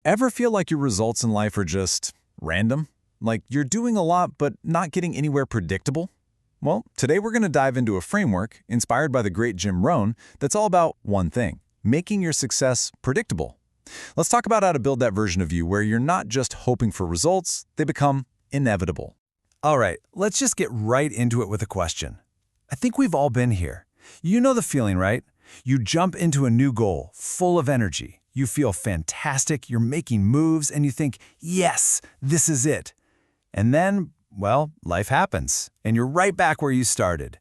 Ever feel like your results in life are just random? Like you're doing a lot but not getting anywhere predictable? Well, today we're going to dive into a framework inspired by the great Jim Rohn that's all about one thing, making your success predictable. Let's talk about how to build that version of you where you're not just hoping for results, they become inevitable. All right, let's just get right into it with a question. I think we've all been here. You know the feeling, right? You jump into a new goal, full of energy. You feel fantastic, you're making moves, and you think, yes, this is it. And then, well, life happens, and you're right back where you started.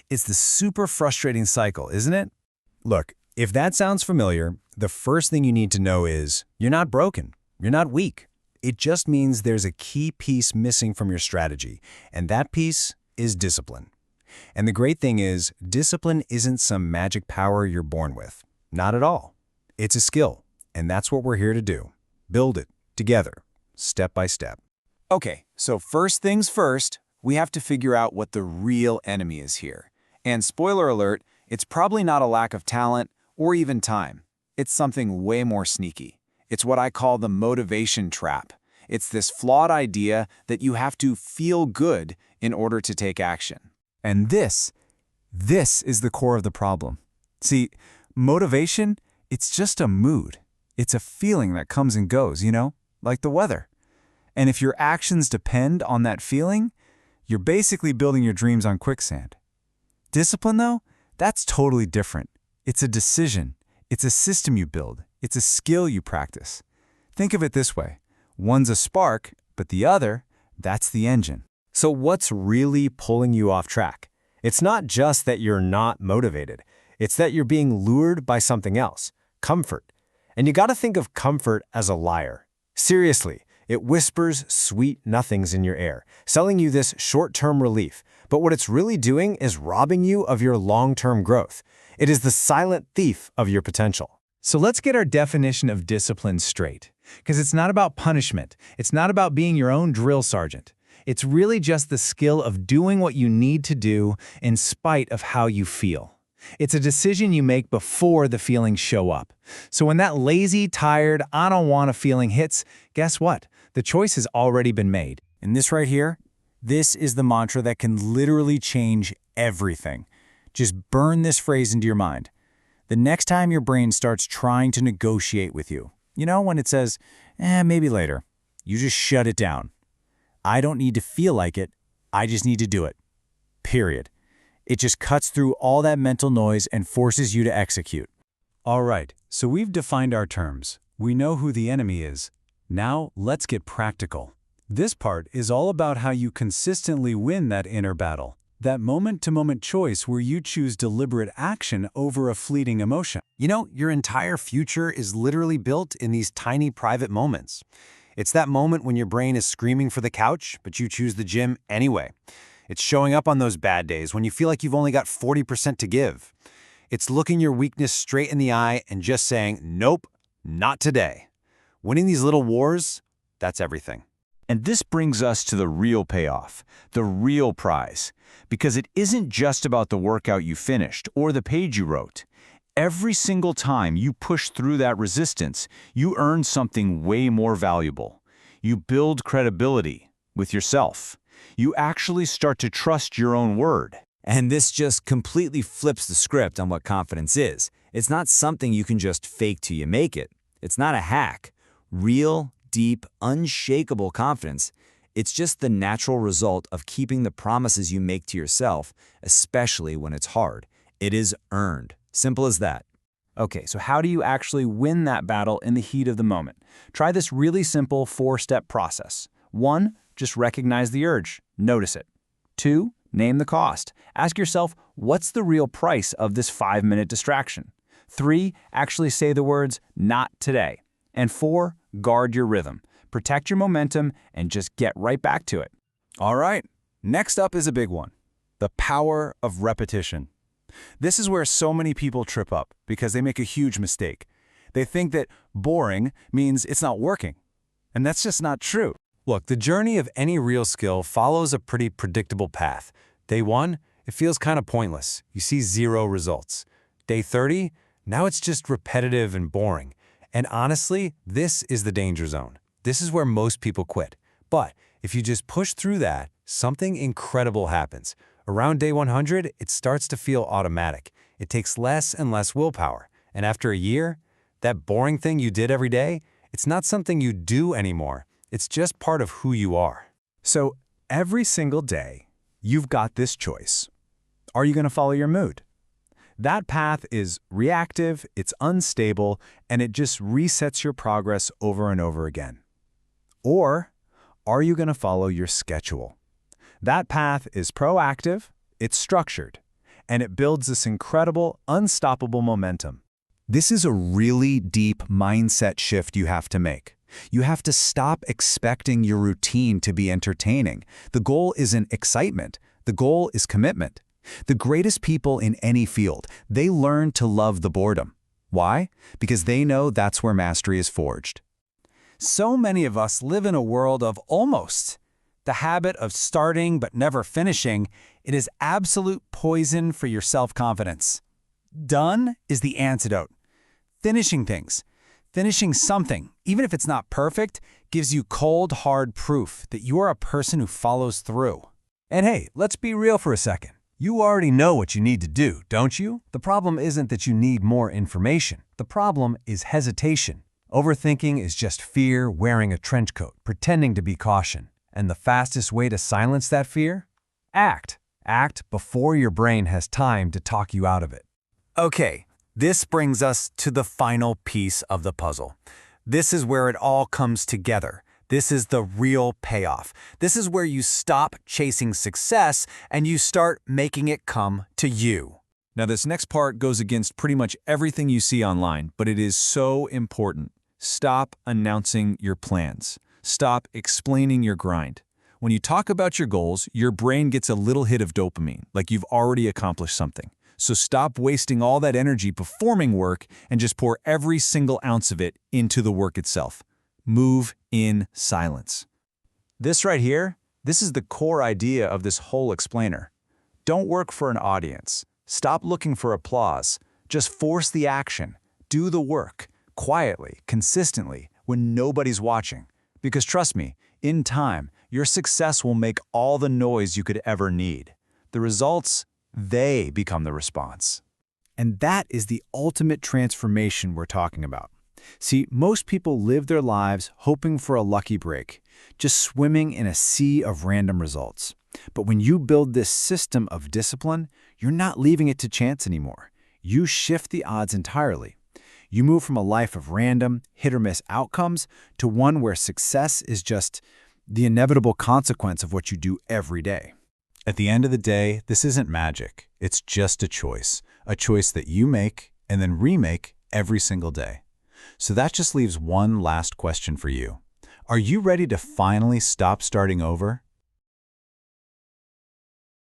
It's the super frustrating cycle, isn't it? Look, if that sounds familiar, the first thing you need to know is you're not broken, you're not weak. It just means there's a key piece missing from your strategy, and that piece is discipline. And the great thing is, discipline isn't some magic power you're born with. Not at all. It's a skill, and that's what we're here to do. Build it together, step by step. Okay, so first things first, we have to figure out what the real enemy is here. And spoiler alert, it's probably not a lack of talent or even time. It's something way more sneaky. It's what I call the motivation trap. It's this flawed idea that you have to feel good in order to take action. And this is the core of the problem. See, motivation, it's just a mood. It's a feeling that comes and goes, like the weather. And if your actions depend on that feeling, you're basically building your dreams on quicksand. Discipline, though, that's totally different. It's a decision. It's a system you build. It's a skill you practice. Think of it this way. One's a spark, but the other, that's the engine. So what's really pulling you off track? It's not just that you're not motivated. It's that you're being lured by something else, comfort. And you got to think of comfort as a liar. Seriously, it whispers sweet nothings in your ear, selling you this short-term relief. But what it's really doing is robbing you of your long-term growth. It is the silent thief of your potential. So let's get our definition of discipline straight. Because it's not about punishment. It's not about being your own drill sergeant. It's really just the skill of doing what you need to do in spite of how you feel. It's a decision you make before the feelings show up. So when that lazy, tired, I don't want to feeling hits, guess what? The choice has already been made. And this right here, this is the mantra that can literally change everything. Just burn this phrase into your mind. The next time your brain starts trying to negotiate with you, when it says, maybe later, you just shut it down. I don't need to feel like it, I just need to do it. Period. It just cuts through all that mental noise and forces you to execute. All right, so we've defined our terms. We know who the enemy is. Now, let's get practical. This part is all about how you consistently win that inner battle, that moment-to-moment choice where you choose deliberate action over a fleeting emotion. Your entire future is literally built in these tiny private moments. It's that moment when your brain is screaming for the couch, but you choose the gym anyway. It's showing up on those bad days when you feel like you've only got 40% to give. It's looking your weakness straight in the eye and just saying, nope, not today. Winning these little wars, that's everything. And this brings us to the real payoff, the real prize. Because it isn't just about the workout you finished or the page you wrote. Every single time you push through that resistance, you earn something way more valuable. You build credibility with yourself. You actually start to trust your own word. And this just completely flips the script on what confidence is. It's not something you can just fake till you make it. It's not a hack. Real, deep, unshakable confidence. It's just the natural result of keeping the promises you make to yourself, especially when it's hard. It is earned. Simple as that. Okay, so how do you actually win that battle in the heat of the moment? Try this really simple 4-step process. 1, just recognize the urge. Notice it. 2, name the cost. Ask yourself, what's the real price of this 5-minute distraction? 3, actually say the words, not today. And 4, guard your rhythm. Protect your momentum and just get right back to it. All right, next up is a big one. The power of repetition. This is where so many people trip up because they make a huge mistake. They think that boring means it's not working. And that's just not true. Look, the journey of any real skill follows a pretty predictable path. Day 1, it feels kind of pointless. You see 0 results. Day 30, now it's just repetitive and boring. And honestly, this is the danger zone. This is where most people quit. But if you just push through that, something incredible happens. Around day 100, it starts to feel automatic. It takes less and less willpower. And after a year, that boring thing you did every day, it's not something you do anymore. It's just part of who you are. So every single day, you've got this choice. Are you going to follow your mood? That path is reactive, it's unstable, and it just resets your progress over and over again. Or are you going to follow your schedule? That path is proactive, it's structured, and it builds this incredible, unstoppable momentum. This is a really deep mindset shift you have to make. You have to stop expecting your routine to be entertaining. The goal isn't excitement. The goal is commitment. The greatest people in any field, they learn to love the boredom. Why? Because they know that's where mastery is forged. So many of us live in a world of almost. The habit of starting but never finishing, it is absolute poison for your self-confidence. Done is the antidote. Finishing things, finishing something, even if it's not perfect, gives you cold, hard proof that you are a person who follows through. And hey, let's be real for a second. You already know what you need to do, don't you? The problem isn't that you need more information. The problem is hesitation. Overthinking is just fear wearing a trench coat, pretending to be caution. And the fastest way to silence that fear? Act. Act before your brain has time to talk you out of it. Okay, this brings us to the final piece of the puzzle. This is where it all comes together. This is the real payoff. This is where you stop chasing success and you start making it come to you. Now, this next part goes against pretty much everything you see online, but it is so important. Stop announcing your plans. Stop explaining your grind. When you talk about your goals, your brain gets a little hit of dopamine, like you've already accomplished something. So stop wasting all that energy performing work and just pour every single ounce of it into the work itself. Move in silence. This right here, this is the core idea of this whole explainer. Don't work for an audience. Stop looking for applause. Just force the action. Do the work, quietly, consistently, when nobody's watching. Because trust me, in time, your success will make all the noise you could ever need. The results, they become the response. And that is the ultimate transformation we're talking about. See, most people live their lives hoping for a lucky break, just swimming in a sea of random results. But when you build this system of discipline, you're not leaving it to chance anymore. You shift the odds entirely. You move from a life of random, hit-or-miss outcomes to one where success is just the inevitable consequence of what you do every day. At the end of the day, this isn't magic. It's just a choice that you make and then remake every single day. So that just leaves one last question for you. Are you ready to finally stop starting over